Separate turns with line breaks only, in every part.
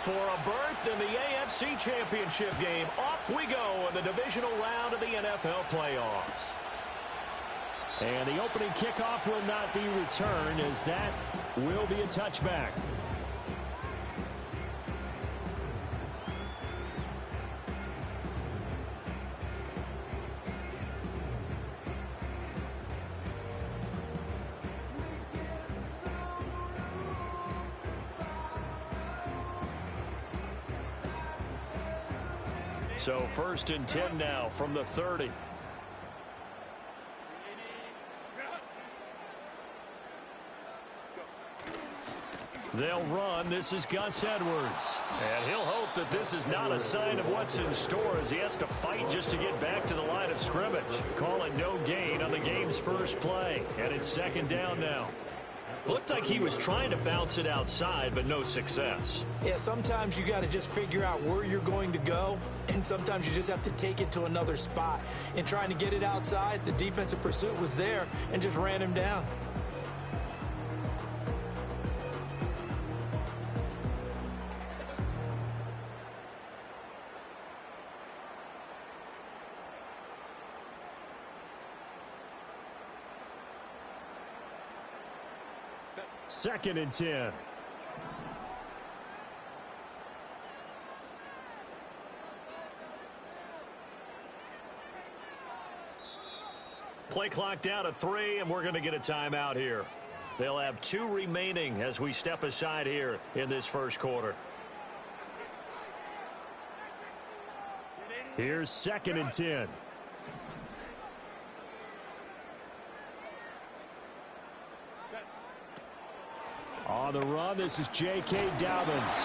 For a berth in the AFC Championship game, off we go in the divisional round of the NFL playoffs.
And the opening kickoff will not be returned, as that will be a touchback.
So 1st and 10 now from the 30. They'll run. This is Gus Edwards. And he'll hope that this is not a sign of what's in store, as he has to fight just to get back to the line of scrimmage. Call it no gain on the game's first play. And it's 2nd down now. Looked like he was trying to bounce it outside, but no success.
Yeah, sometimes you got to just figure out where you're going to go, and sometimes you just have to take it to another spot. In trying to get it outside, the defensive pursuit was there and just ran him down.
Second and 10.
Play clock down to 3, and we're going to get a timeout here. They'll have 2 remaining as we step aside here in this first quarter.
Here's 2nd and 10. On the run, this is J.K. Dobbins.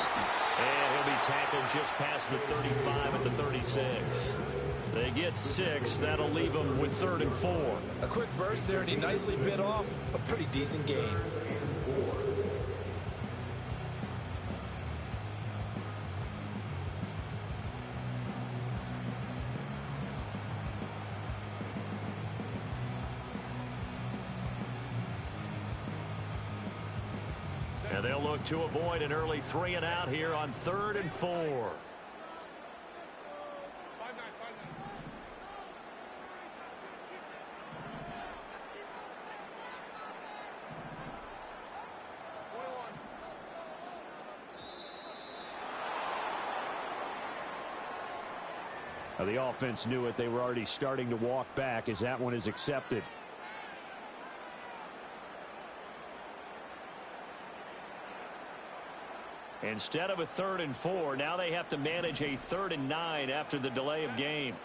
And he'll be tackled just past the 35 at the 36. They get 6. That'll leave them with 3rd and 4.
A quick burst there, and he nicely bit off a pretty decent gain.
And they'll look to avoid an early 3 and out here on 3rd and 4.
Now, the offense knew it. They were already starting to walk back as that one is accepted.
Instead of a 3rd and 4, now they have to manage a 3rd and 9 after the delay of game.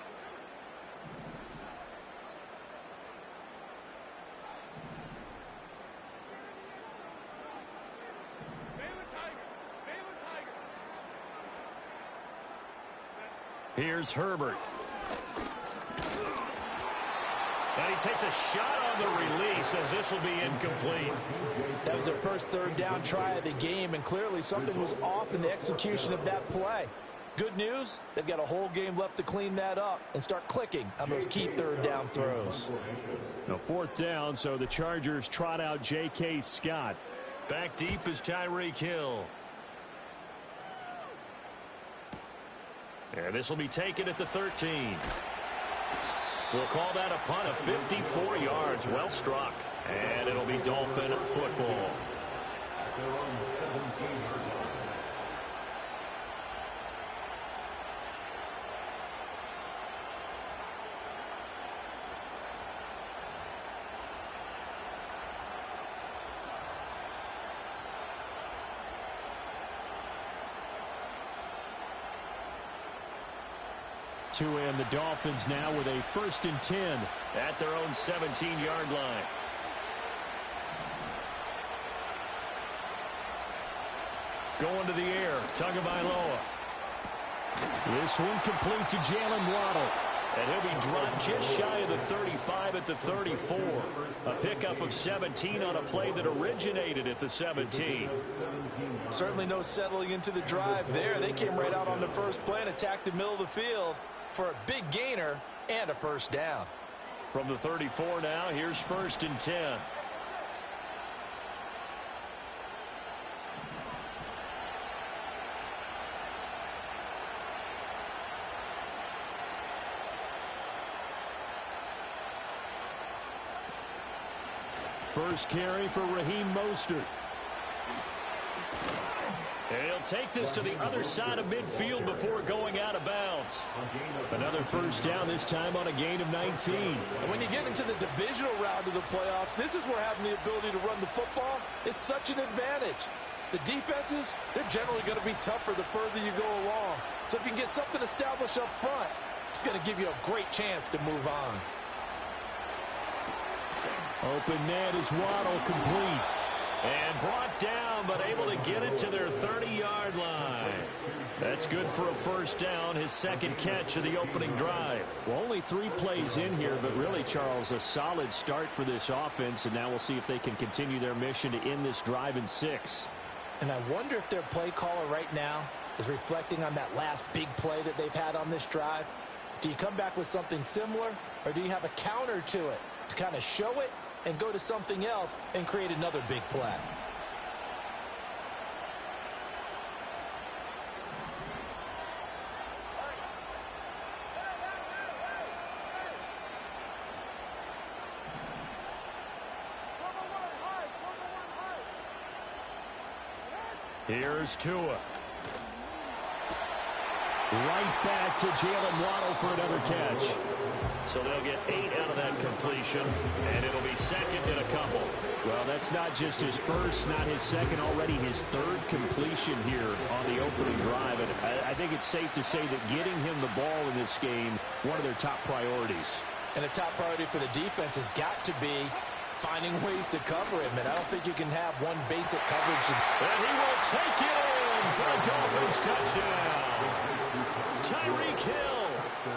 Here's Herbert. And he takes a shot on the release, as this will be incomplete.
That was their first 3rd down try of the game, and clearly something was off in the execution of that play. Good news, they've got a whole game left to clean that up and start clicking on those key 3rd down throws.
Now 4th down, so the Chargers trot out J.K. Scott.
Back deep is Tyreek Hill. And this will be taken at the 13. We'll call that a punt of 54 yards. Well struck. And it'll be Dolphin football.
To end the Dolphins now with a 1st and 10.
At their own 17-yard line. Going to the air, Tagovailoa.
This one complete to Jalen Waddle.
And he'll be dropped just shy of the 35 at the 34. A pickup of 17 on a play that originated at the 17.
Certainly no settling into the drive there. They came right out on the first play and attacked the middle of the field for a big gainer and a 1st down.
From the 34 now, here's 1st and 10.
First carry for Raheem Mostert.
And he'll take this to the other side of midfield before going out of bounds.
Another first down, this time on a gain of 19.
And when you get into the divisional round of the playoffs, this is where having the ability to run the football is such an advantage. The defenses, they're generally going to be tougher the further you go along. So if you can get something established up front, it's going to give you a great chance to move on.
Open net is Waddle, complete.
And brought down, but able to get it to their 30-yard line. That's good for a first down, his second catch of the opening drive.
Well, only 3 plays in here, but really, Charles, a solid start for this offense, and now we'll see if they can continue their mission to end this drive in 6.
And I wonder if their play caller right now is reflecting on that last big play that they've had on this drive. Do you come back with something similar, or do you have a counter to it to kind of show it and go to something else and create another big play?
Here's Tua.
Right back to Jalen Waddle for another catch.
So they'll get 8 out of that completion, and it'll be second in a couple.
Well, that's not just his first, not his second, already his 3rd completion here on the opening drive. And I think it's safe to say that getting him the ball in this game, one of their top priorities.
And a top priority for the defense has got to be finding ways to cover him. And I don't think you can have one basic coverage.
And he will take it in for a Dolphins touchdown. Tyreek Hill,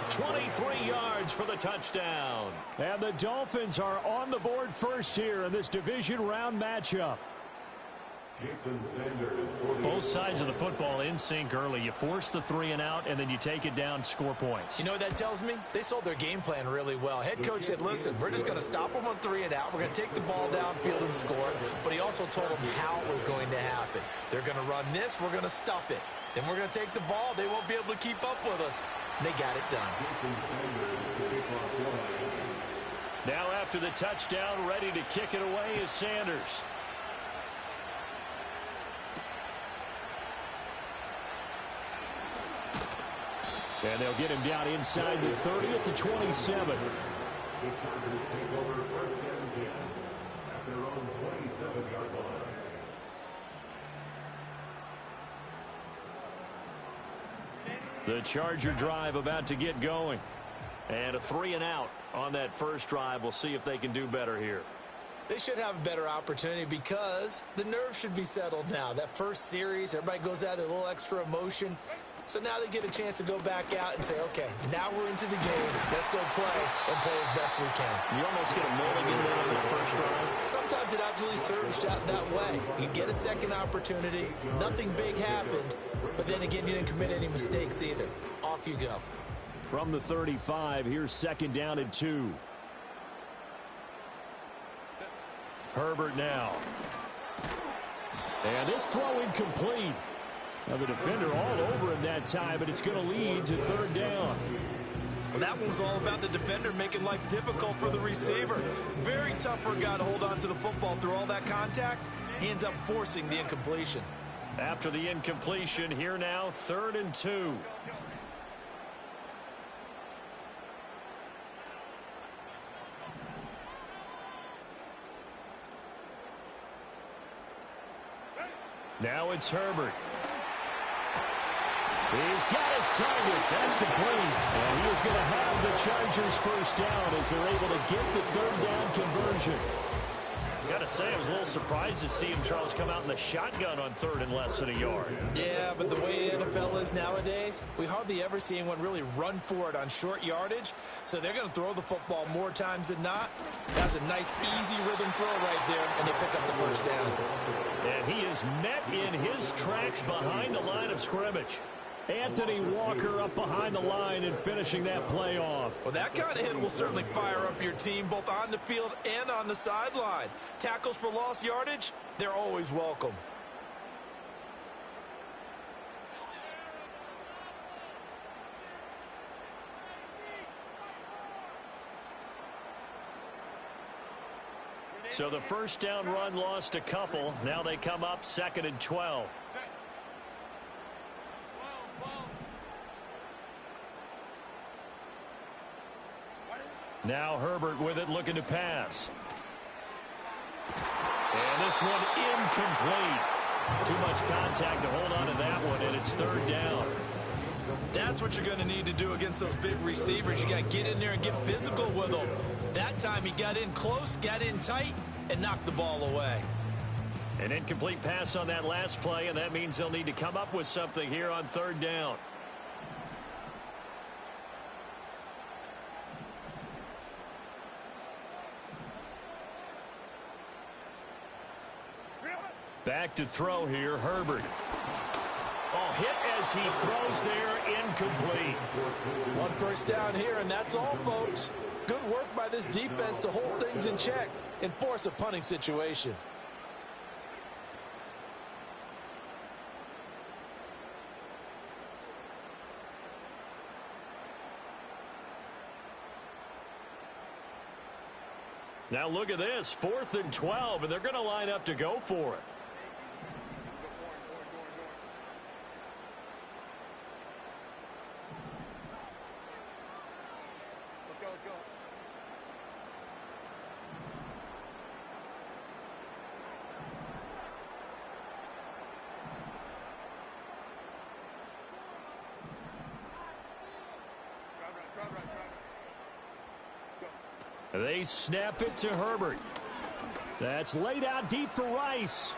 23 yards for the touchdown.
And the Dolphins are on the board first here in this division round matchup.
Both sides of the football in sync early. You force the 3 and out, and then you take it down, score points.
You know what that tells me? They sold their game plan really well. Head coach said, listen, we're just going to stop them on 3 and out. We're going to take the ball downfield and score. But he also told them how it was going to happen. They're going to run this. We're going to stuff it. Then we're going to take the ball. They won't be able to keep up with us. And they got it done.
Now after the touchdown, ready to kick it away is Sanders.
And they'll get him down inside the 30 at the 27.
The Charger drive about to get going. And a 3 and out on that first drive. We'll see if they can do better here.
They should have a better opportunity because the nerves should be settled now. That first series, everybody goes out with a little extra emotion. So now they get a chance to go back out and say, okay, now we're into the game. Let's go play and play as best we can.
You almost get a mulligan there on that first drive.
Sometimes it absolutely serves that way. You get a second opportunity. Nothing big happened. But then again, you didn't commit any mistakes either. Off you go.
From the 35, here's second down and 2.
Herbert now.
And this throw incomplete. Now the defender all over him that time, but it's going to lead to third down.
Well, that one was all about the defender making life difficult for the receiver. Very tough for a guy to hold on to the football through all that contact. He ends up forcing the incompletion.
After the incompletion, here now, 3rd and 2. Now it's Herbert.
He's got his target. That's complete. And he is going to have the Chargers first down as they're able to get the third down conversion.
Got to say, I was a little surprised to see him, Charles, come out in the shotgun on 3rd and less than a yard.
Yeah, but the way the NFL is nowadays, we hardly ever see anyone really run for it on short yardage. So they're going to throw the football more times than not. That's a nice, easy rhythm throw right there, and they pick up the first down.
And he is met in his tracks behind the line of scrimmage.
Anthony Walker up behind the line and finishing that play off.
Well, that kind of hit will certainly fire up your team both on the field and on the sideline. Tackles for lost yardage, they're always welcome.
So the first down run lost a couple. Now they come up 2nd and 12. Now Herbert with it, looking to pass. And this one incomplete. Too much contact to hold on to that one, and it's 3rd down.
That's what you're going to need to do against those big receivers. You got to get in there and get physical with them. That time he got in close, got in tight, and knocked the ball away.
An incomplete pass on that last play, and that means they'll need to come up with something here on 3rd down. Back to throw here, Herbert. Oh, hit as he throws there, incomplete.
1 first down here, and that's all, folks. Good work by this defense to hold things in check and force a punting situation.
Now look at this, 4th and 12, and they're going to line up to go for it. They snap it to Herbert. That's laid out deep for Rice.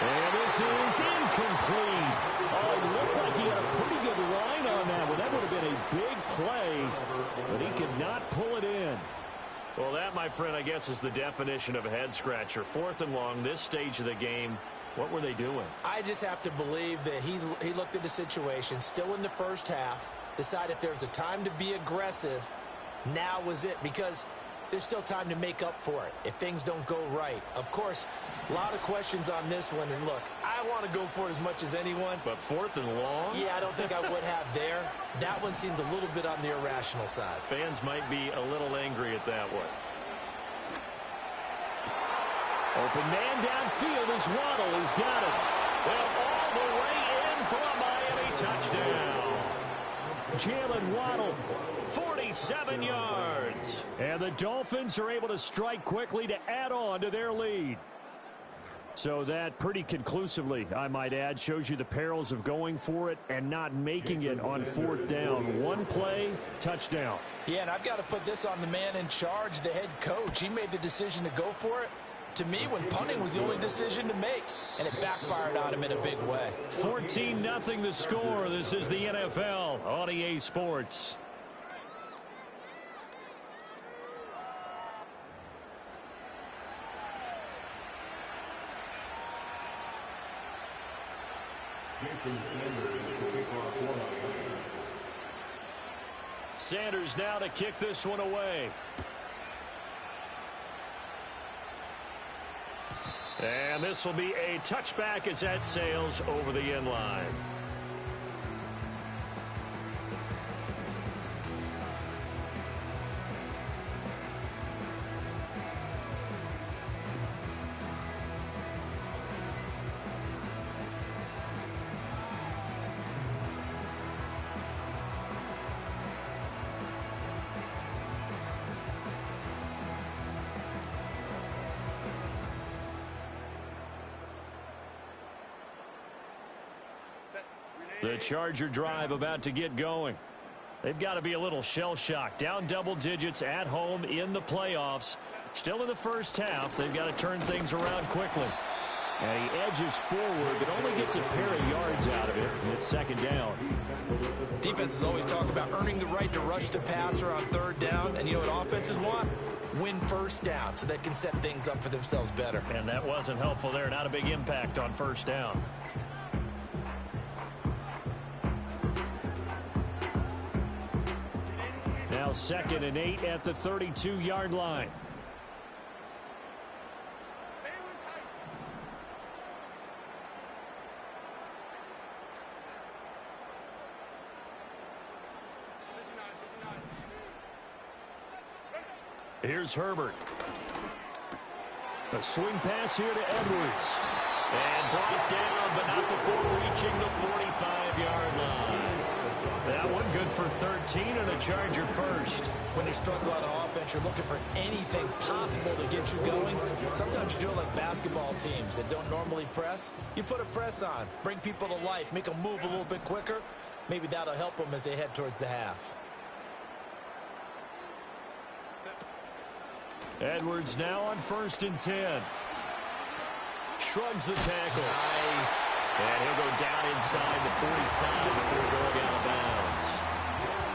And this is incomplete. Oh, it looked like he had a pretty good line on that one. That would have been a big play, but he could not pull it in. Well, that, my friend, I guess is the definition of a head-scratcher. 4th and long, this stage of the game. What were they doing?
I just have to believe that he looked at the situation, still in the first half, decided if there was a time to be aggressive, now was it, because there's still time to make up for it if things don't go right. Of course, a lot of questions on this one, and look, I want to go for it as much as anyone.
But 4th and long?
Yeah, I don't think I would have there. That one seemed a little bit on the irrational side.
Fans might be a little angry at that one. Open man downfield as Waddle has got it. Well, all the way in for a Miami touchdown. Jalen Waddle, 47 yards. And the Dolphins are able to strike quickly to add on to their lead. So that pretty conclusively, I might add, shows you the perils of going for it and not making it on 4th down. One play, touchdown.
Yeah, and I've got to put this on the man in charge, the head coach. He made the decision to go for it. To me, when punting was the only decision to make, and it backfired on him in a big way.
14-0 the score. This is the NFL on EA Sports. Sanders now to kick this one away. And this will be a touchback as that sails over the end line. The Charger drive about to get going. They've got to be a little shell-shocked. Down double digits at home in the playoffs. Still in the first half. They've got to turn things around quickly. And he edges forward, but only gets a pair of yards out of it. And it's 2nd down.
Defenses always talk about earning the right to rush the passer on 3rd down. And you know what offenses want? Win 1st down so they can set things up for themselves better.
And that wasn't helpful there. Not a big impact on 1st down. Now 2nd and 8 at the 32-yard line. Here's Herbert. A swing pass here to Edwards. And brought down, but not before reaching the 45-yard line. That one good for 13 and a Charger first.
When you struggle on offense, you're looking for anything possible to get you going. Sometimes you do it like basketball teams that don't normally press. You put a press on, bring people to life, make them move a little bit quicker. Maybe that'll help them as they head towards the half.
Edwards now on 1st and 10. Shrugs the tackle.
Nice.
And he'll go down inside the 45 before going out of bounds.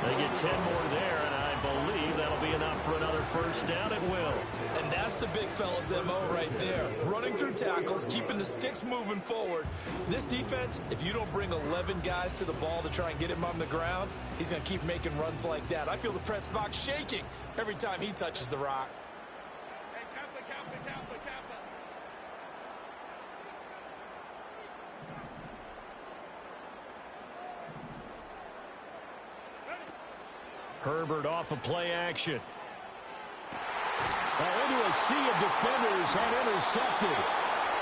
They get 10 more there, and I believe that'll be enough for another first down at will.
And that's the big fella's MO right there. Running through tackles, keeping the sticks moving forward. This defense, if you don't bring 11 guys to the ball to try and get him on the ground, he's going to keep making runs like that. I feel the press box shaking every time he touches the rock.
Herbert off of play action.
Into a sea of defenders and intercepted.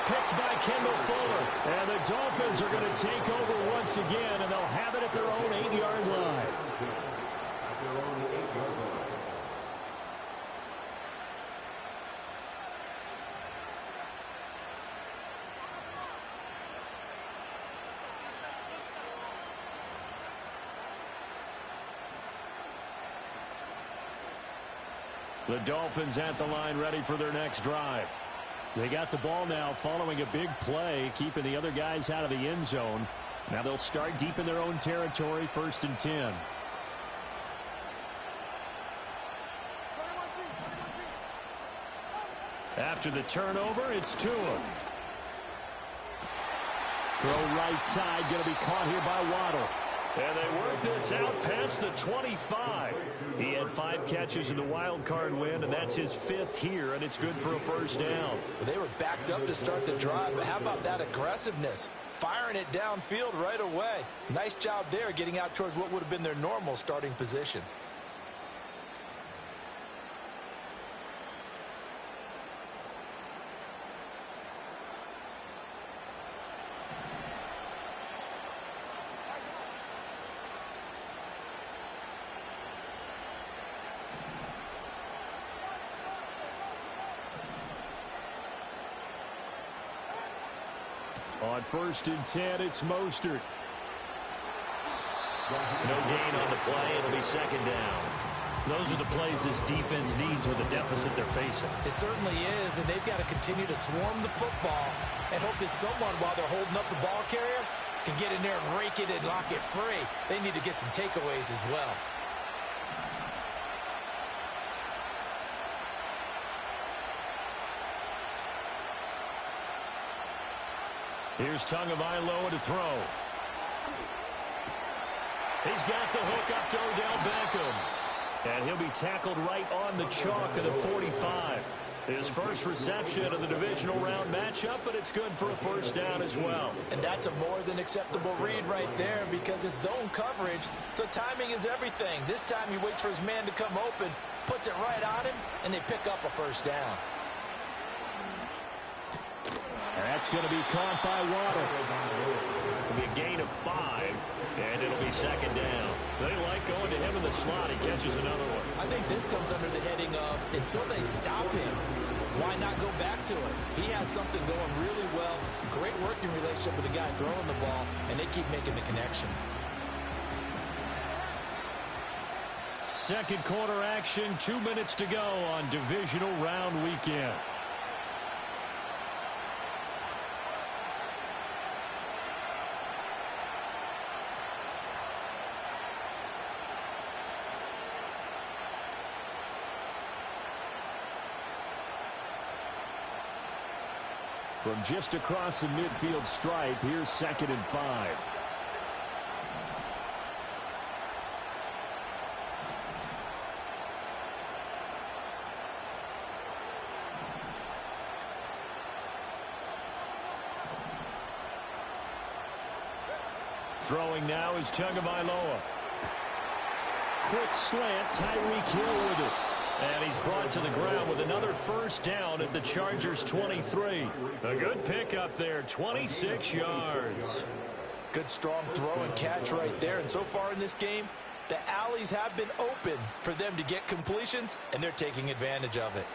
Picked by Kendall Fuller.
And the Dolphins are going to take over once again, and they'll have it at their own 8-yard line.
The Dolphins at the line ready for their next drive.
They got the ball now following a big play, keeping the other guys out of the end zone. Now they'll start deep in their own territory, 1st and 10.
After the turnover, it's Tua.
Throw right side, going to be caught here by Waddle.
And they work this out past the 25. He had 5 catches in the wild card win, and that's his 5th here, and it's good for a first down.
They were backed up to start the drive, but how about that aggressiveness? Firing it downfield right away. Nice job there getting out towards what would have been their normal starting position.
On 1st and 10, it's Mostert.
No gain on the play. It'll be 2nd down. Those are the plays this defense needs with the deficit they're facing.
It certainly is, and they've got to continue to swarm the football and hope that someone, while they're holding up the ball carrier, can get in there and rake it and lock it free. They need to get some takeaways as well.
Here's Tagovailoa to throw. He's got the hook up to Odell Beckham. And he'll be tackled right on the chalk of the 45. His first reception of the divisional round matchup, but it's good for a first down as well.
And that's a more than acceptable read right there because it's zone coverage, so timing is everything. This time he waits for his man to come open, puts it right on him, and they pick up a first down.
That's going to be caught by Waddle.
It'll be a gain of 5, and it'll be 2nd down. They like going to him in the slot. He catches another one.
I think this comes under the heading of until they stop him, why not go back to it? He has something going really well, great working relationship with the guy throwing the ball, and they keep making the connection.
Second quarter action, 2 minutes to go on divisional round weekend.
From just across the midfield stripe, here's 2nd and 5.
Throwing now is Tagovailoa.
Quick slant, Tyreek Hill with it.
And he's brought to the ground with another first down at the Chargers' 23. A good pickup there, 26 yards.
Good strong throw and catch right there. And so far in this game, the alleys have been open for them to get completions, and they're taking advantage of it.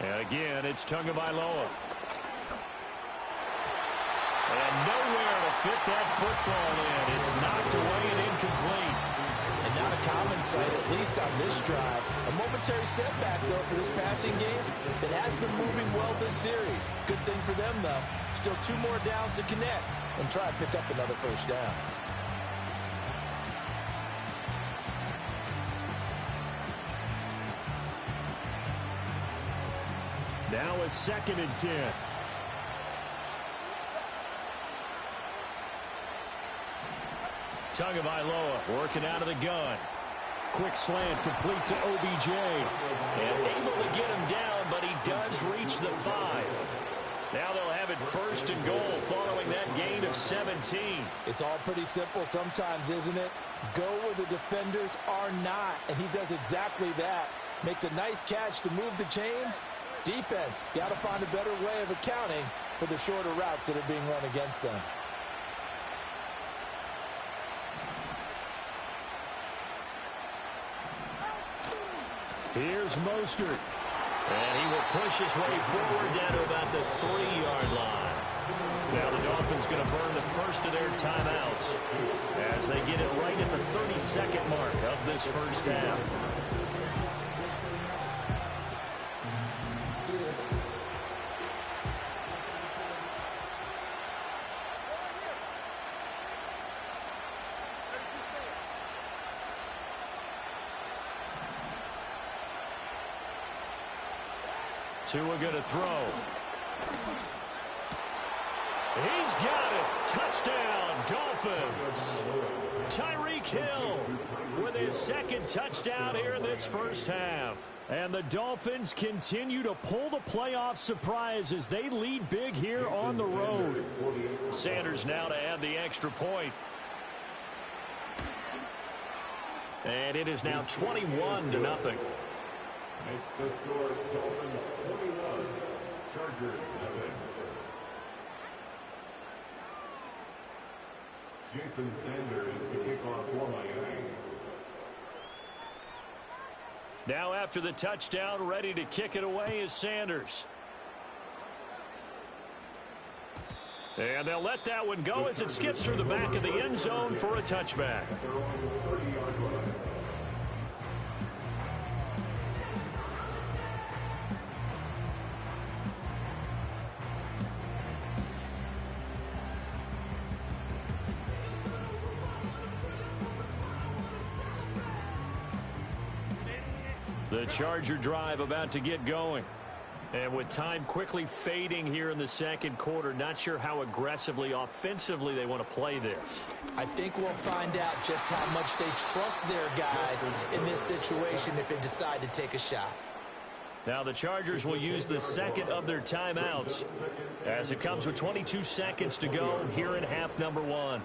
And again, it's Tagovailoa. And nowhere to fit that football in. It's knocked away and incomplete.
And not a common sight, at least on this drive. A momentary setback, though, for this passing game that has been moving well this series. Good thing for them, though. Still 2 more downs to connect and try to pick up another first down.
Now a 2nd and 10.
Tagovailoa working out of the gun.
Quick slant complete to OBJ.
And able to get him down, but he does reach the 5. Now they'll have it 1st and goal following that gain of 17.
It's all pretty simple sometimes, isn't it? Go where the defenders are not, and he does exactly that. Makes a nice catch to move the chains. Defense, got to find a better way of accounting for the shorter routes that are being run against them.
Here's Mostert.
And he will push his way forward down to about the 3-yard line. Now the Dolphins going to burn the first of their timeouts as they get it right at the 32nd mark of this first half. Tua going to throw. He's got it. Touchdown, Dolphins. Tyreek Hill with his 2nd touchdown here in this first half.
And the Dolphins continue to pull the playoff surprise as they lead big here on the road.
Sanders now to add the extra point. And it is now 21-0.
Makes the score Dolphins 21, Chargers 7. Jason Sanders to kick off for Miami.
Now after the touchdown, ready to kick it away is Sanders. And they'll let that one go as it skips through the back of the end zone for a touchback.
Their own 30-yard line.
The Charger drive about to get going. And with time quickly fading here in the 2nd quarter, not sure how aggressively, offensively they want to play this.
I think we'll find out just how much they trust their guys in this situation if they decide to take a shot.
Now the Chargers will use the 2nd of their timeouts as it comes with 22 seconds to go here in half number 1.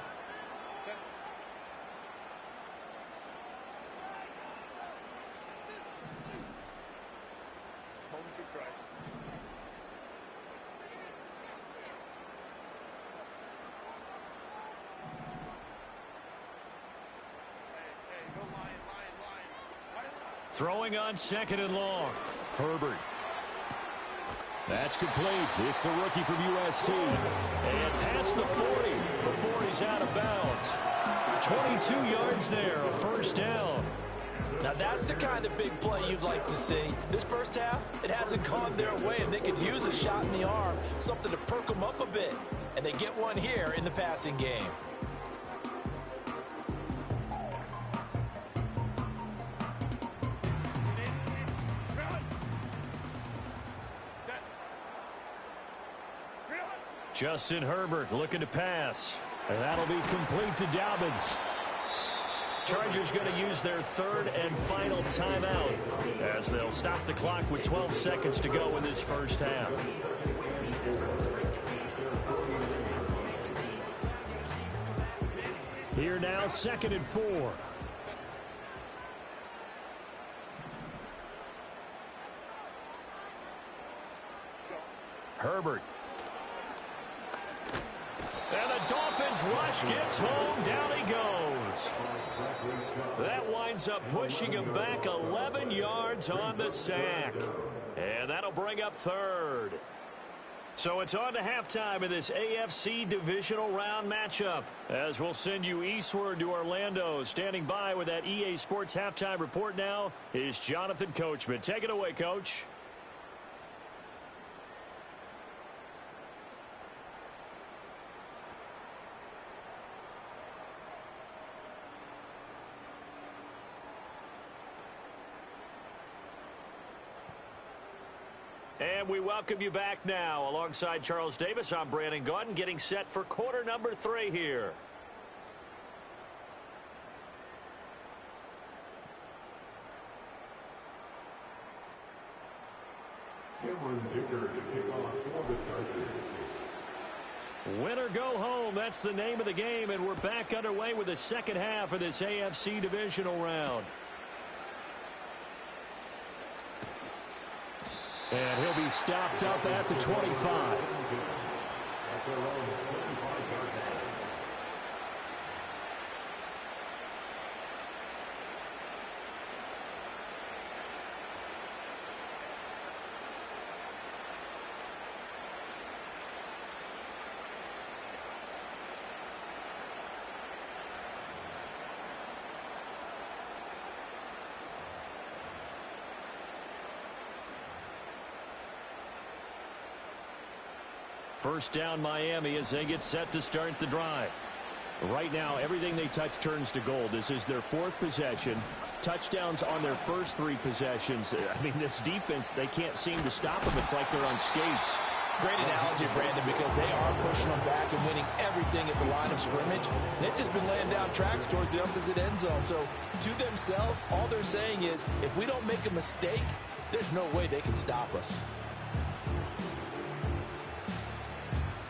Throwing on 2nd and long.
Herbert. That's complete. It's the rookie from USC.
And past the 40 before he's out of bounds. 22 yards there, a first down.
Now that's the kind of big play you'd like to see. This first half, it hasn't gone their way, and they could use a shot in the arm, something to perk them up a bit. And they get one here in the passing game.
Justin Herbert looking to pass.
And that'll be complete to Dobbins.
Chargers going to use their third and final timeout as they'll stop the clock with 12 seconds to go in this first half. Here now, 2nd and 4. Herbert. And the Dolphins rush gets home. Down he goes. That winds up pushing him back 11 yards on the sack. And that'll bring up 3rd. So it's on to halftime in this AFC divisional round matchup. As we'll send you eastward to Orlando. Standing by with that EA Sports halftime report now is Jonathan Coachman. Take it away, Coach. And we welcome you back now. Alongside Charles Davis, I'm Brandon Gaudin, getting set for quarter number 3 here. Win or go home, that's the name of the game, and we're back underway with the second half of this AFC divisional round. And he'll be stopped up at the 25. First down Miami as they get set to start the drive. Right now, everything they touch turns to gold. This is their 4th possession. Touchdowns on their first 3 possessions. I mean, this defense, they can't seem to stop them. It's like they're on skates.
Great analogy, Brandon, because they are pushing them back and winning everything at the line of scrimmage. They've just been laying down tracks towards the opposite end zone. So, to themselves, all they're saying is, if we don't make a mistake, there's no way they can stop us.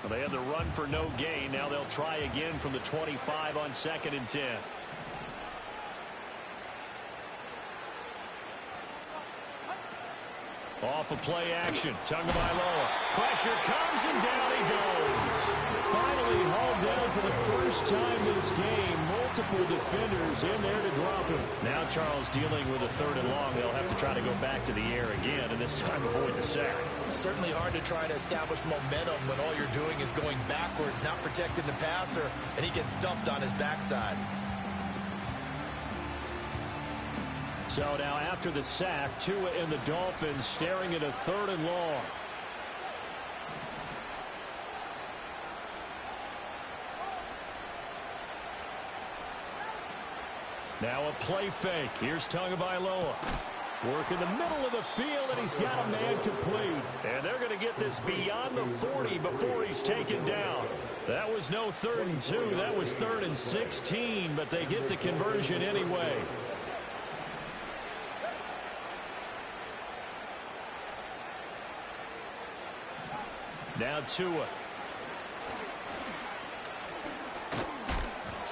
Well, they had the run for no gain. Now they'll try again from the 25 on 2nd and 10. Off of play action. Tagovailoa. Pressure comes and down he goes. Finally hauled down for the first time this game. Multiple defenders in there to drop him. Now Charles dealing with a 3rd and long. They'll have to try to go back to the air again, and this time avoid the sack.
Certainly hard to try to establish momentum when all you're doing is going backwards, not protecting the passer, and he gets dumped on his backside.
So now after the sack, Tua and the Dolphins staring at a 3rd and long. Now a play fake. Here's Tagovailoa. Work in the middle of the field, and he's got a man complete. And they're going to get this beyond the 40 before he's taken down. That was no 3rd and 2. That was 3rd and 16, but they get the conversion anyway. Now Tua.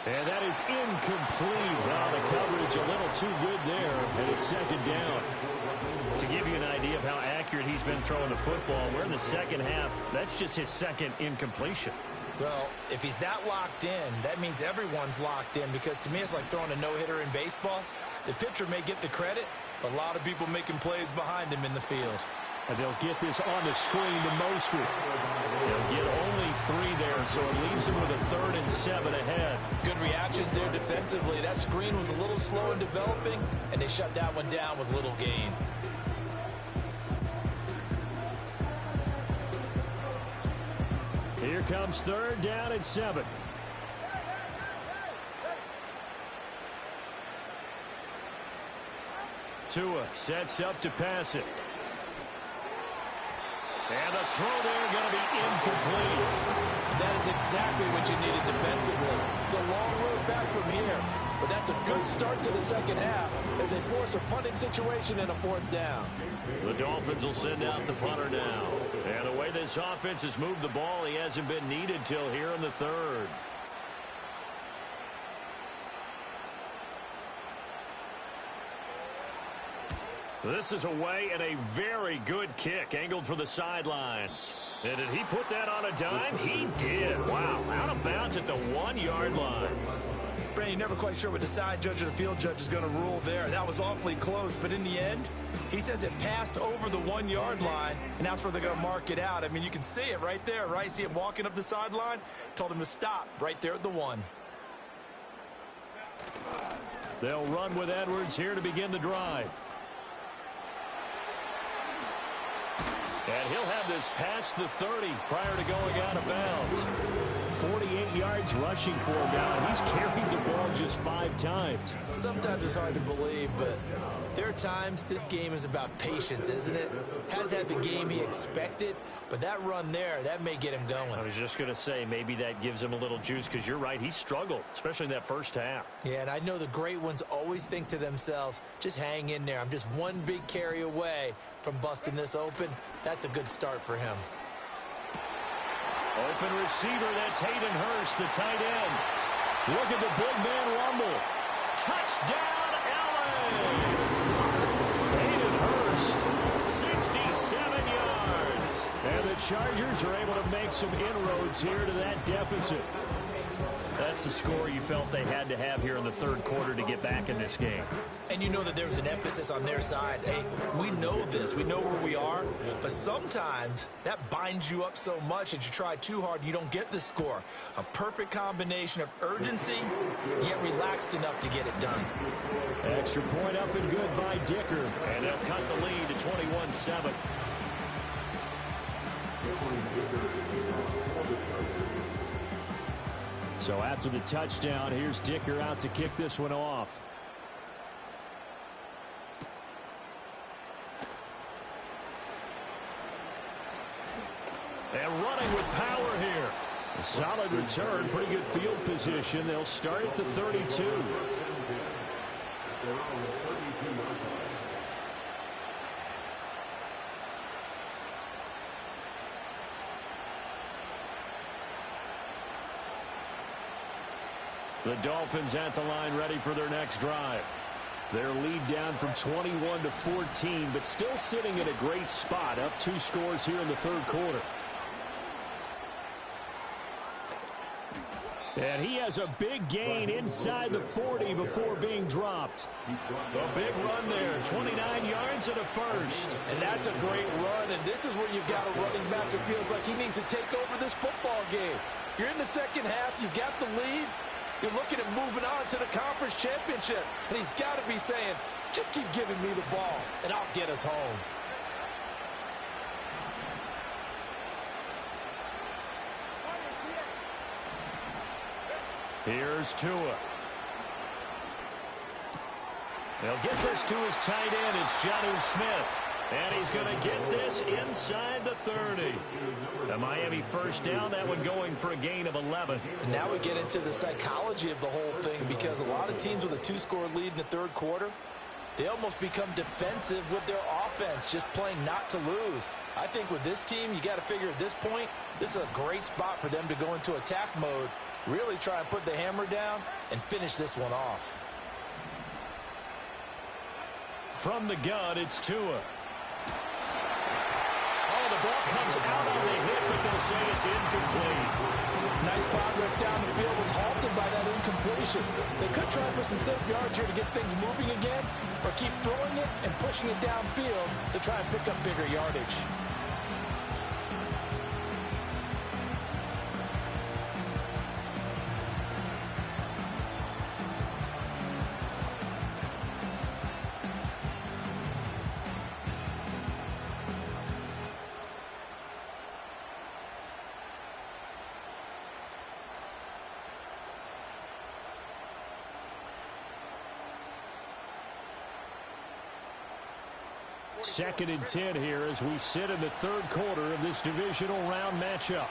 And that is incomplete. Wow, the coverage a little too good there, and it's 2nd down. To give you an idea of how accurate he's been throwing the football, we're in the second half. That's just his 2nd incompletion.
Well, if he's that locked in, that means everyone's locked in, because to me it's like throwing a no-hitter in baseball. The pitcher may get the credit, but a lot of people making plays behind him in the field.
And they'll get this on the screen to Mostert. They'll get only 3 there, so it leaves him with a 3rd and 7 ahead.
Good reactions there defensively. That screen was a little slow in developing, and they shut that one down with little gain.
Here comes 3rd down and 7. Tua sets up to pass it. And the throw there going to be incomplete.
That is exactly what you needed defensively. It's a long road back from here. but that's a good start to the second half as they force a punting situation in a fourth down.
The Dolphins will send out the punter now. And the way this offense has moved the ball, he hasn't been needed till here in the third. This is away and a very good kick angled for the sidelines. And did he put that on a dime? He did. Wow, out of bounds at the 1-yard line.
Brandon, you're never quite sure what the side judge or the field judge is going to rule there. That was awfully close, but in the end, he says it passed over the 1-yard line, and that's where they're going to mark it out. I mean, you can see it right there, right? See him walking up the sideline? Told him to stop right there at the 1.
They'll run with Edwards here to begin the drive. And he'll have this past the 30 prior to going out of bounds.
48 yards rushing for him now. He's carried the ball just 5 times.
Sometimes it's hard to believe, but there are times this game is about patience, isn't it? Has had the game he expected, but that run there, that may get him going.
I was just going to say, maybe that gives him a little juice because you're right, he struggled, especially in that first half.
Yeah, and I know the great ones always think to themselves, just hang in there. I'm just one big carry away from busting this open. That's a good start for him.
Open receiver, that's Hayden Hurst, the tight end. Look at the big man rumble. Touchdown, LA! Hayden Hurst, 67 yards.
And the Chargers are able to make some inroads here to that deficit.
That's the score you felt they had to have here in the third quarter to get back in this game.
And you know that there was an emphasis on their side. Hey, we know this. We know where we are. But sometimes that binds you up so much that you try too hard, you don't get the score. A perfect combination of urgency, yet relaxed enough to get it done.
Extra point up and good by Dicker.
And they'll cut the lead to 21-7.
So after the touchdown, here's Dicker out to kick this one off.
And running with power here.
A solid return, pretty good field position. They'll start at the 32.
The Dolphins at the line ready for their next drive.
Their lead down from 21 to 14, but still sitting in a great spot, up 2 scores here in the third quarter. And he has a big gain inside the 40 before being dropped.
A big run there, 29 yards and a first.
And that's a great run, and this is where you've got a running back that feels like he needs to take over this football game. You're in the second half, you got the lead. You're looking at moving on to the conference championship. And he's got to be saying, just keep giving me the ball, and I'll get us home.
Here's Tua. They'll get this to his tight end. It's Jonnu Smith. And he's going to get this inside the 30. The Miami first down, that one going for a gain of 11.
And now we get into the psychology of the whole thing, because a lot of teams with a 2-score lead in the third quarter, they almost become defensive with their offense, just playing not to lose. I think with this team, you got to figure at this point, this is a great spot for them to go into attack mode, really try and put the hammer down and finish this one off.
From the gun, it's Tua. Oh, the ball comes out on the hit, but they'll say it's incomplete.
Nice progress down the field, was halted by that incompletion. They could try for some safe yards here to get things moving again, or keep throwing it and pushing it downfield to try and pick up bigger yardage.
Second and 10 here as we sit in the third quarter of this divisional round matchup.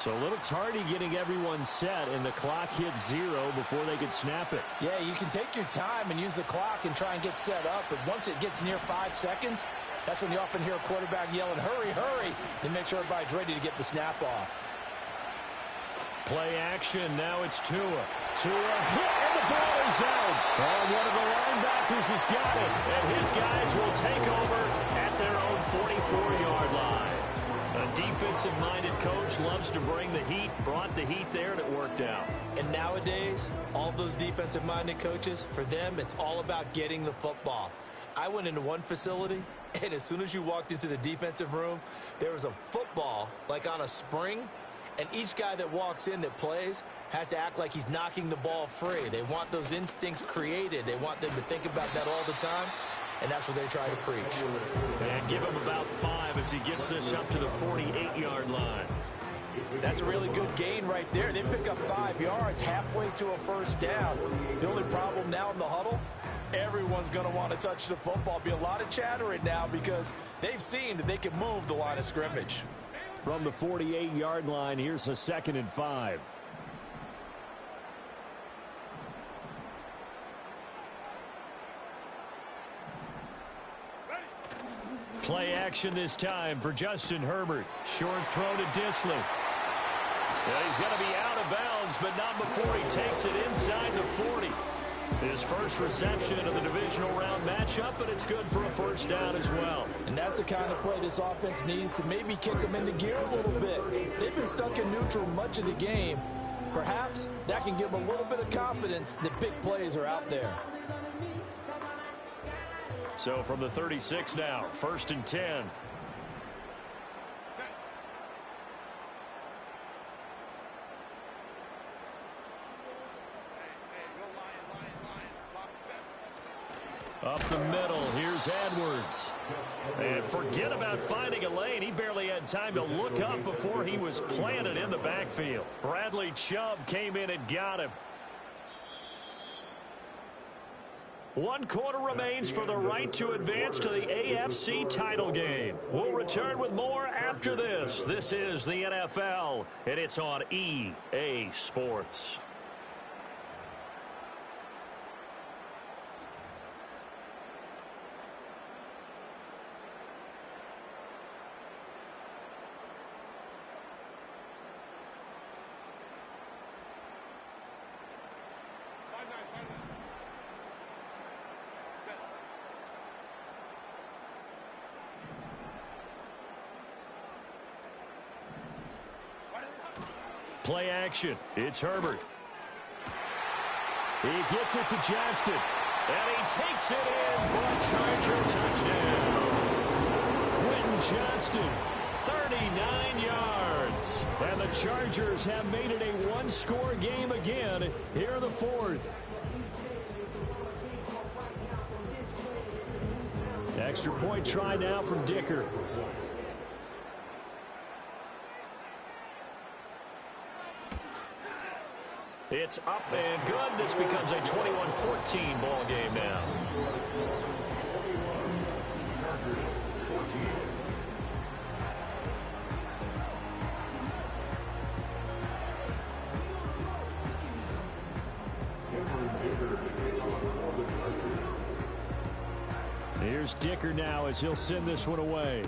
So a little tardy getting everyone set, and the clock hits 0 before they could snap it.
Yeah, you can take your time and use the clock and try and get set up, but once it gets near 5 seconds, that's when you often hear a quarterback yelling, hurry, hurry, and make sure everybody's ready to get the snap off.
Play action. Now it's Tua. Tua hit, and the ball is out. Oh, one of the linebackers has got it, and his guys will take over at their own 44-yard line. A defensive-minded coach loves to bring the heat, brought the heat there, and it worked out.
And nowadays, all those defensive-minded coaches, for them, it's all about getting the football. I went into one facility, and as soon as you walked into the defensive room, there was a football, like on a spring, and each guy that walks in that plays has to act like he's knocking the ball free. They want those instincts created. They want them to think about that all the time, and that's what they try to preach.
And give him about 5 as he gets this up to the 48-yard line.
That's a really good gain right there. They pick up 5 yards halfway to a first down. The only problem now in the huddle, everyone's going to want to touch the football. Be a lot of chattering now because they've seen that they can move the line of scrimmage.
From the 48-yard line, here's a 2nd and 5.
Play action this time for Justin Herbert. Short throw to Disley. And he's going to be out of bounds, but not before he takes it inside the 40. His first reception of the divisional round matchup, but it's good for a first down as well.
And that's the kind of play this offense needs to maybe kick them into gear a little bit. They've been stuck in neutral much of the game. Perhaps that can give them a little bit of confidence that big plays are out there.
So from the 36 now, 1st and 10. Up the middle, here's Edwards. And forget about finding a lane. He barely had time to look up before he was planted in the backfield. Bradley Chubb came in and got him. 1 quarter remains for the right to advance to the AFC title game. We'll return with more after this. This is the NFL, and it's on EA Sports. Play action. It's Herbert. He gets it to Johnston. And he takes it in for a Charger touchdown. Quentin Johnston, 39 yards. And the Chargers have made it a one-score game again here in the 4th. Extra point try now from Dicker. It's up and good. This becomes a 21-14 ball game now. Here's Dicker now as he'll send this one away.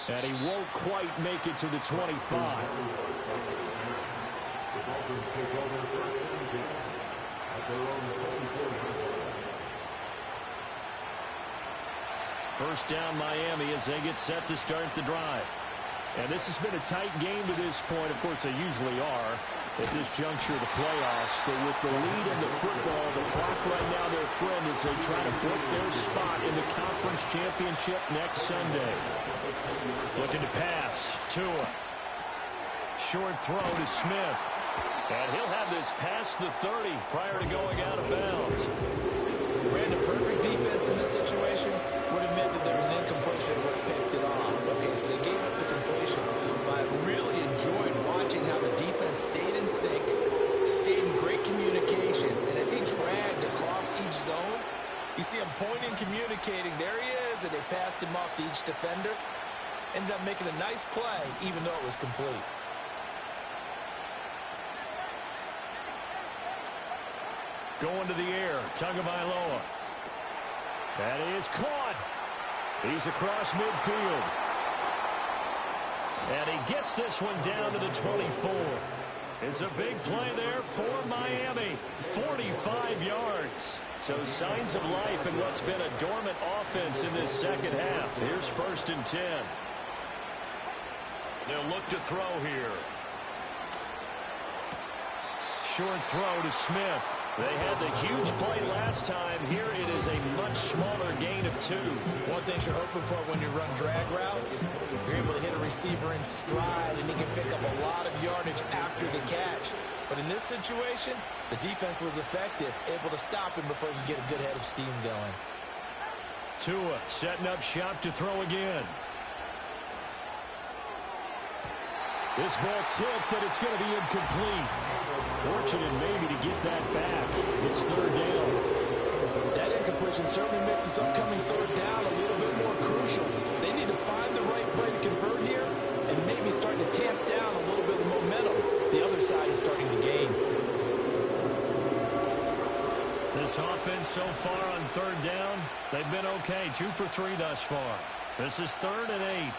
And he won't quite make it to the 25. First down Miami as they get set to start the drive. And this has been a tight game to this point. Of course, they usually are at this juncture of the playoffs. But with the lead in the football, the clock right now their friend as they try to book their spot in the conference championship next Sunday. Looking to pass. Tua. Short throw to Smith. And he'll have this past the 30 prior to going out of bounds.
Ran the perfect defense in this situation. Would have meant that there was an incompletion and would have picked it off. Okay, so they gave up the completion. But I really enjoyed watching how the defense stayed in sync, stayed in great communication, and as he dragged across each zone,
see him pointing, communicating. There he is, and they passed him off to each defender. Ended up making a nice play, even though it was complete.
Going to the air, Tagovailoa. That is caught. He's across midfield. And he gets this one down to the 24. It's a big play there for Miami. 45 yards. So signs of life in what's been a dormant offense in this second half. Here's 1st and 10. They'll look to throw here. Short throw to Smith. They had the huge play last time. Here it is a much smaller gain of 2.
One thing you're hoping for when you run drag routes, you're able to hit a receiver in stride, and he can pick up a lot of yardage after the catch. But in this situation, the defense was effective, able to stop him before he could get a good head of steam going.
Tua setting up shop to throw again. This ball tipped, and it's going to be incomplete. Fortunate maybe to get that back. It's 3rd down.
That incompletion certainly makes this upcoming 3rd down a little bit more crucial. They need to find the right play to convert here and maybe start to tamp down a little bit of momentum. The other side is starting to gain.
This offense so far on 3rd down, they've been okay. 2 for 3 thus far. This is 3rd and 8.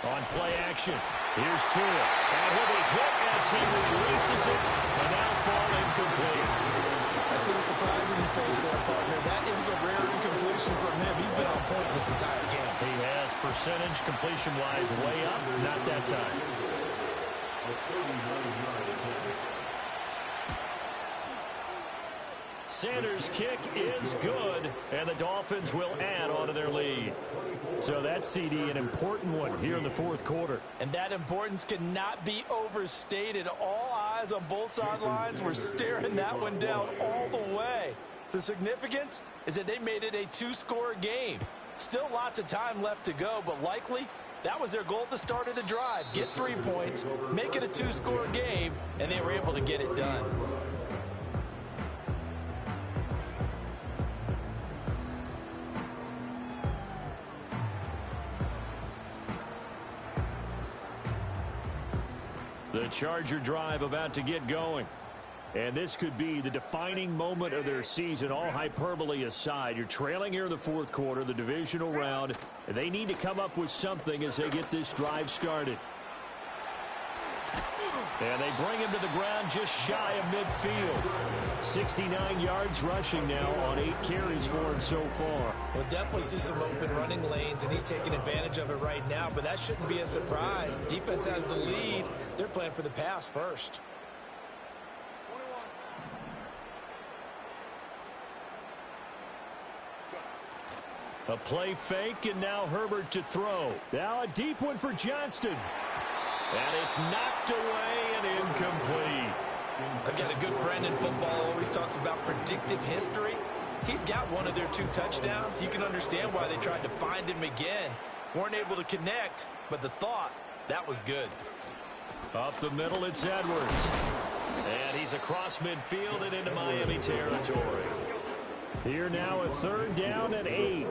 On play action, here's Tua, and he'll be hit as he releases it, and now fall incomplete.
I see the surprise in your face there, partner. That is a rare incompletion from him. He's been on point this entire game.
He has percentage completion-wise way up, not that time. Sanders' kick is good, and the Dolphins will add on to their lead. So that's, CD, an important one here in the 4th quarter.
And that importance cannot be overstated. All eyes on both sidelines were staring that one down all the way. The significance is that they made it a 2-score game. Still lots of time left to go, but likely that was their goal at the start of the drive. Get 3 points, make it a 2-score game, and they were able to get it done.
The Charger drive about to get going. And this could be the defining moment of their season, all hyperbole aside. You're trailing here in the 4th quarter, the divisional round, and they need to come up with something as they get this drive started. And they bring him to the ground just shy of midfield. 69 yards rushing now on 8 carries for him so far.
We'll definitely see some open running lanes, and he's taking advantage of it right now, but that shouldn't be a surprise. Defense has the lead. They're playing for the pass first.
A play fake, and now Herbert to throw. Now a deep one for Johnston. And it's knocked away and incomplete.
I've got a good friend in football, always talks about predictive history. He's got one of their 2 touchdowns. You can understand why they tried to find him again. Weren't able to connect, but the thought, that was good.
Up the middle, it's Edwards. And he's across midfield and into Miami territory. Here now, a 3rd down and 8.
A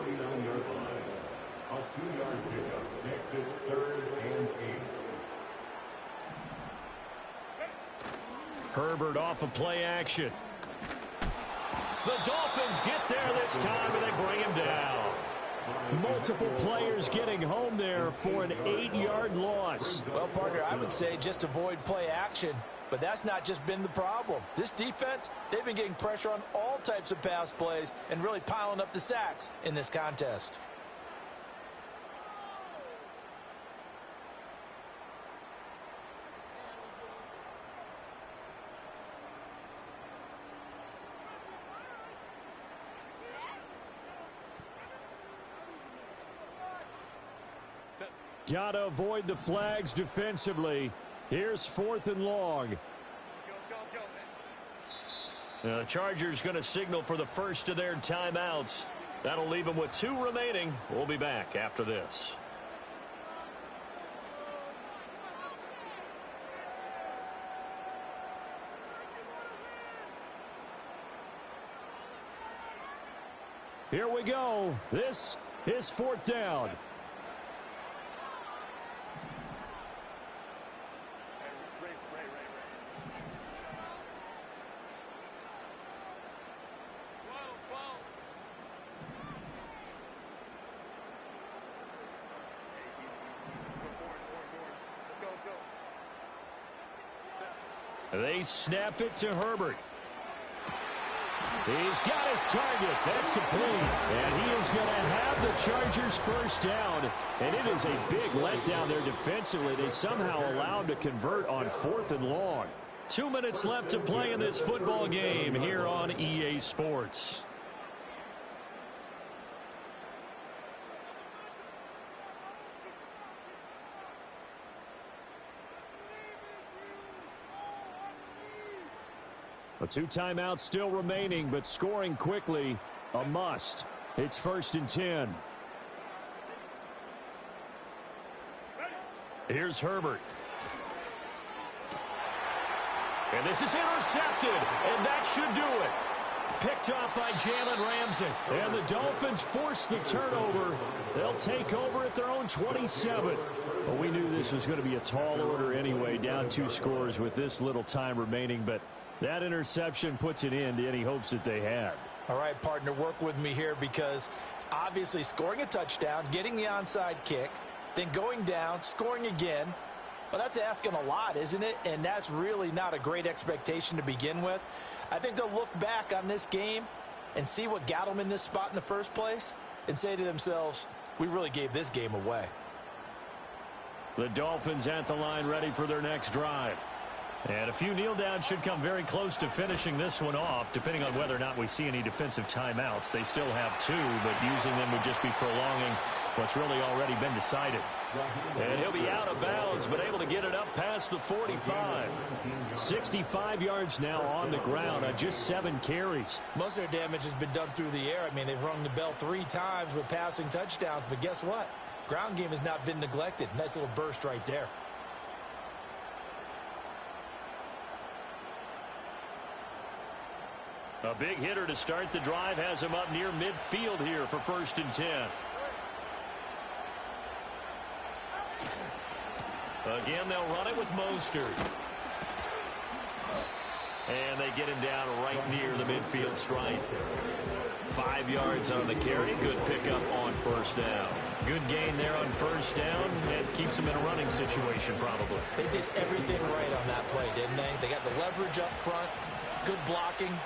2-yard pickup makes it 3rd and 8.
Herbert off of play action. The Dolphins get there this time, and they bring him down. Multiple players getting home there for an 8-yard loss.
Well, partner, I would say just avoid play action, but that's not just been the problem. This defense, they've been getting pressure on all types of pass plays and really piling up the sacks in this contest.
Got to avoid the flags defensively. Here's 4th and long. The Chargers going to signal for the first of their timeouts. That'll leave them with 2 remaining. We'll be back after this. Here we go. This is 4th down. They snap it to Herbert. He's got his target. That's complete. And he is going to have the Chargers first down. And it is a big letdown there defensively. They somehow allowed to convert on 4th and long. 2 minutes left to play in this football game here on EA Sports. A 2 timeouts still remaining, but scoring quickly, a must. It's 1st and 10. Here's Herbert. And this is intercepted, and that should do it. Picked off by Jalen Ramsey. And the Dolphins force the turnover. They'll take over at their own 27. Well, we knew this was going to be a tall order anyway, down 2 scores with this little time remaining, but that interception puts an end to any hopes that they had.
All right, partner, work with me here because obviously scoring a touchdown, getting the onside kick, then going down, scoring again, well, that's asking a lot, isn't it? And that's really not a great expectation to begin with. I think they'll look back on this game and see what got them in this spot in the first place and say to themselves, we really gave this game away.
The Dolphins at the line ready for their next drive. And a few kneel downs should come very close to finishing this one off, depending on whether or not we see any defensive timeouts. They still have 2, but using them would just be prolonging what's really already been decided. And he'll be out of bounds, but able to get it up past the 45. 65 yards now on the ground on just 7 carries.
Most of their damage has been done through the air. I mean, they've rung the bell 3 times with passing touchdowns, but guess what? Ground game has not been neglected. Nice little burst right there.
A big hitter to start the drive has him up near midfield here for 1st and 10. Again, they'll run it with Mostert. And they get him down right near the midfield stripe. 5 yards on the carry. Good pickup on 1st down. Good gain there on 1st down. And keeps them in a running situation probably.
They did everything right on that play, didn't they? They got the leverage up front. Good blocking.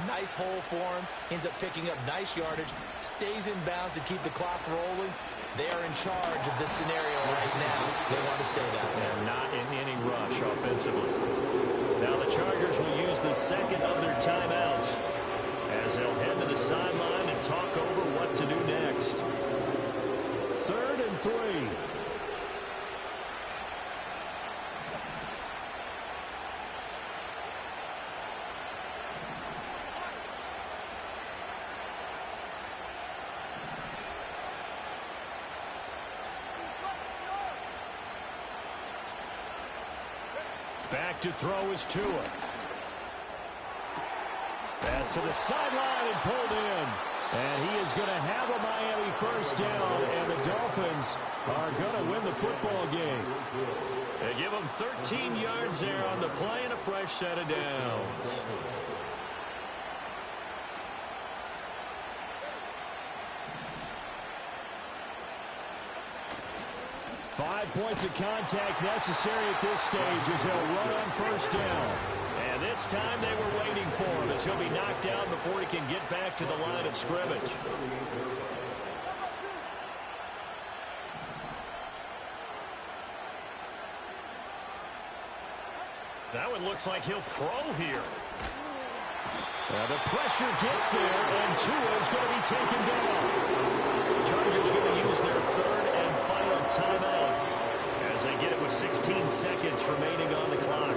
Nice hole for him. Ends up picking up nice yardage. Stays in bounds to keep the clock rolling. They are in charge of this scenario right now. They want to stay that way.
And not in any rush offensively. Now the Chargers will use the second of their timeouts as they'll head to the sideline and talk over what to do next. 3rd and 3. Back to throw is Tua. Pass to the sideline and pulled in. And he is going to have a Miami first down, and the Dolphins are going to win the football game. They give them 13 yards there on the play and a fresh set of downs. Five points of contact necessary at this stage as they'll run on 1st down. And this time they were waiting for him as he'll be knocked down before he can get back to the line of scrimmage. That one looks like he'll throw here. The pressure gets there, and Tua is going to be taken down. Chargers going to use their 3rd and final timeout as they get it with 16 seconds remaining on the clock.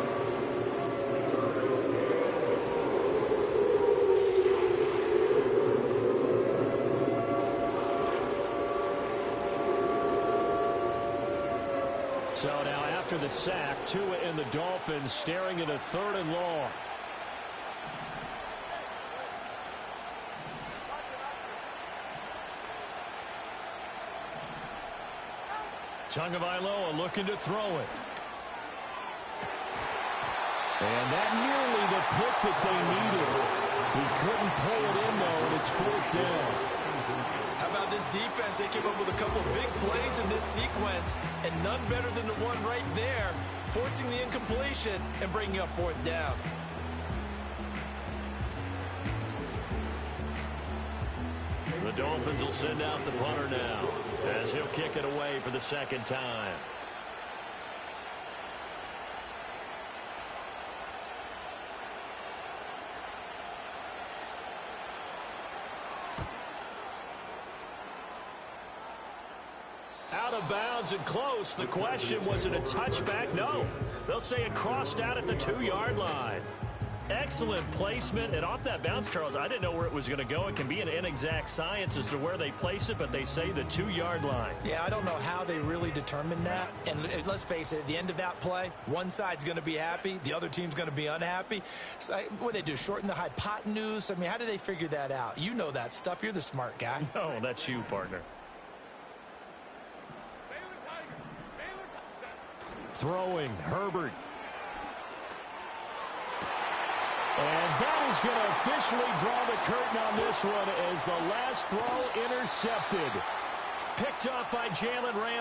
So now after the sack, Tua and the Dolphins staring at a 3rd and long. Tagovailoa looking to throw it.
And that nearly the pick that they needed. He couldn't pull it in, though, and it's 4th down.
How about this defense? They came up with a couple of big plays in this sequence, and none better than the one right there, forcing the incompletion and bringing up 4th down.
The Dolphins will send out the punter now as he'll kick it away for the 2nd time. Out of bounds and close. The question, was it a touchback? No. They'll say it crossed out at the 2-yard line. Excellent placement. And off that bounce, Charles, I didn't know where it was going to go. It can be an inexact science as to where they place it, but they say the 2-yard line.
Yeah, I don't know how they really determined that. And let's face it, at the end of that play, one side's going to be happy, the other team's going to be unhappy. So, what do they do, shorten the hypotenuse? I mean, how do they figure that out? You know that stuff. You're the smart guy.
No, that's you, partner.
Throwing, Herbert. And that is going to officially draw the curtain on this one as the last throw intercepted.
Picked off by Jalen Ramsey.